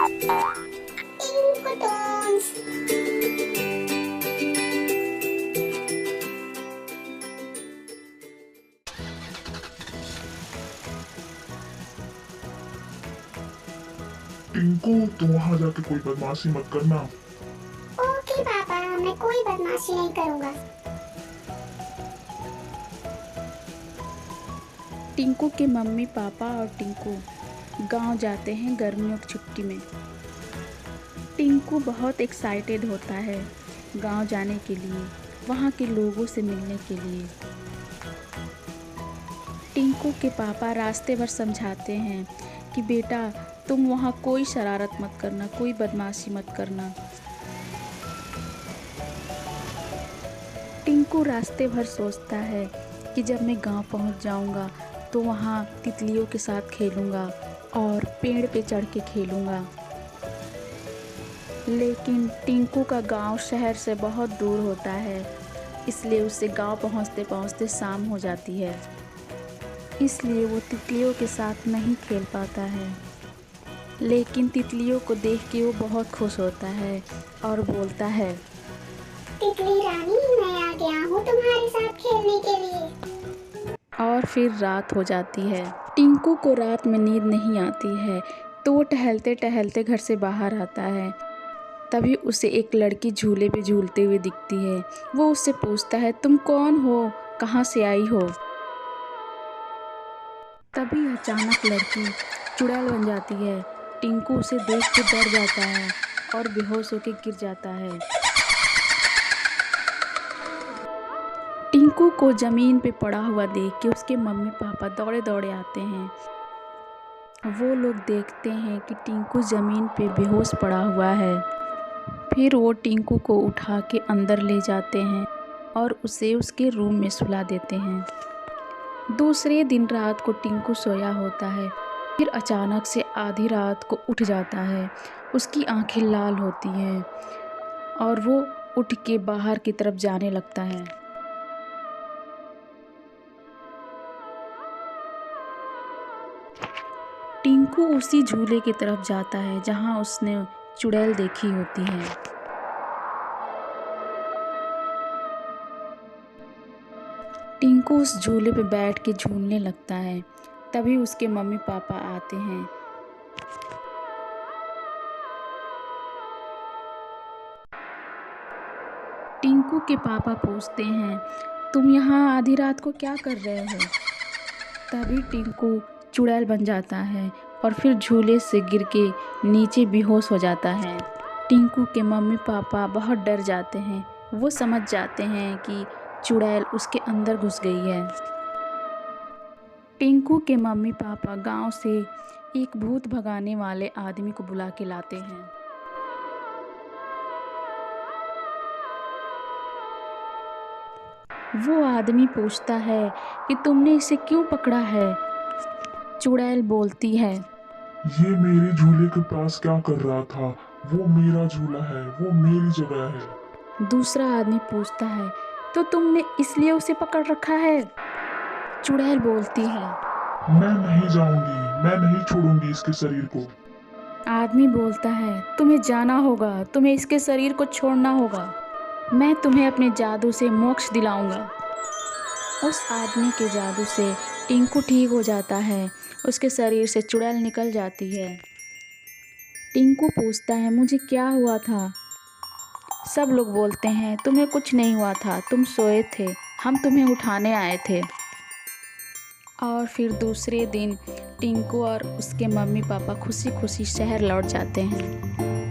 टिंकू टॉन्स। टिंकू, तुम वहां जाके कोई बदमाशी मत करना। ओके पापा, मैं कोई बदमाशी नहीं करूँगा। टिंकू के मम्मी पापा और टिंकू गांव जाते हैं गर्मियों की छुट्टी में। टिंकू बहुत एक्साइटेड होता है गांव जाने के लिए, वहाँ के लोगों से मिलने के लिए। टिंकू के पापा रास्ते भर समझाते हैं कि बेटा तुम वहाँ कोई शरारत मत करना, कोई बदमाशी मत करना। टिंकू रास्ते भर सोचता है कि जब मैं गांव पहुंच जाऊंगा तो वहाँ तितलियों के साथ खेलूंगा और पेड़ पे चढ़ के खेलूंगा। लेकिन टिंकू का गांव शहर से बहुत दूर होता है, इसलिए उसे गांव पहुंचते पहुंचते शाम हो जाती है। इसलिए वो तितलियों के साथ नहीं खेल पाता है। लेकिन तितलियों को देख के वो बहुत खुश होता है और बोलता है, तितली रानी, मैं आ गया हूँ तुम्हारे साथ खेलने के लिए। और फिर रात हो जाती है। टिंकू को रात में नींद नहीं आती है, तो वो टहलते टहलते घर से बाहर आता है। तभी उसे एक लड़की झूले पे झूलते हुए दिखती है। वो उससे पूछता है, तुम कौन हो, कहाँ से आई हो? तभी अचानक लड़की चुड़ैल बन जाती है। टिंकू उसे देख के डर जाता है और बेहोश होकर गिर जाता है। टिंकू को ज़मीन पे पड़ा हुआ देख के उसके मम्मी पापा दौड़े दौड़े आते हैं। वो लोग देखते हैं कि टिंकू ज़मीन पे बेहोश पड़ा हुआ है। फिर वो टिंकू को उठा के अंदर ले जाते हैं और उसे उसके रूम में सुला देते हैं। दूसरे दिन रात को टिंकू सोया होता है, फिर अचानक से आधी रात को उठ जाता है। उसकी आंखें लाल होती हैं और वो उठ के बाहर की तरफ जाने लगता है। टिंकू उसी झूले की तरफ जाता है जहां उसने चुड़ैल देखी होती है। टिंकू उस झूले पे बैठ के झूलने लगता है। तभी उसके मम्मी पापा आते हैं। टिंकू के पापा पूछते हैं, तुम यहाँ आधी रात को क्या कर रहे हो? तभी टिंकू चुड़ैल बन जाता है और फिर झूले से गिर के नीचे बेहोश हो जाता है। टिंकू के मम्मी पापा बहुत डर जाते हैं। वो समझ जाते हैं कि चुड़ैल उसके अंदर घुस गई है। टिंकू के मम्मी पापा गांव से एक भूत भगाने वाले आदमी को बुला के लाते हैं। वो आदमी पूछता है कि तुमने इसे क्यों पकड़ा है? चुड़ैल बोलती है, ये मेरे झूले के पास क्या कर रहा था? वो मेरा झूला है, वो मेरी जगह है। दूसरा आदमी पूछता है, तो तुमने इसलिए उसे पकड़ रखा है? चुड़ैल बोलती है, मैं नहीं जाऊंगी, मैं नहीं छोड़ूंगी इसके शरीर को। आदमी बोलता है, तुम्हें जाना होगा, तुम्हें इसके शरीर को छोड़ना होगा। मैं तुम्हें अपने जादू से मोक्ष दिलाऊंगा। उस आदमी के जादू से टिंकू ठीक हो जाता है। उसके शरीर से चुड़ैल निकल जाती है। टिंकू पूछता है, मुझे क्या हुआ था? सब लोग बोलते हैं, तुम्हें कुछ नहीं हुआ था, तुम सोए थे, हम तुम्हें उठाने आए थे। और फिर दूसरे दिन टिंकू और उसके मम्मी पापा खुशी खुशी शहर लौट जाते हैं।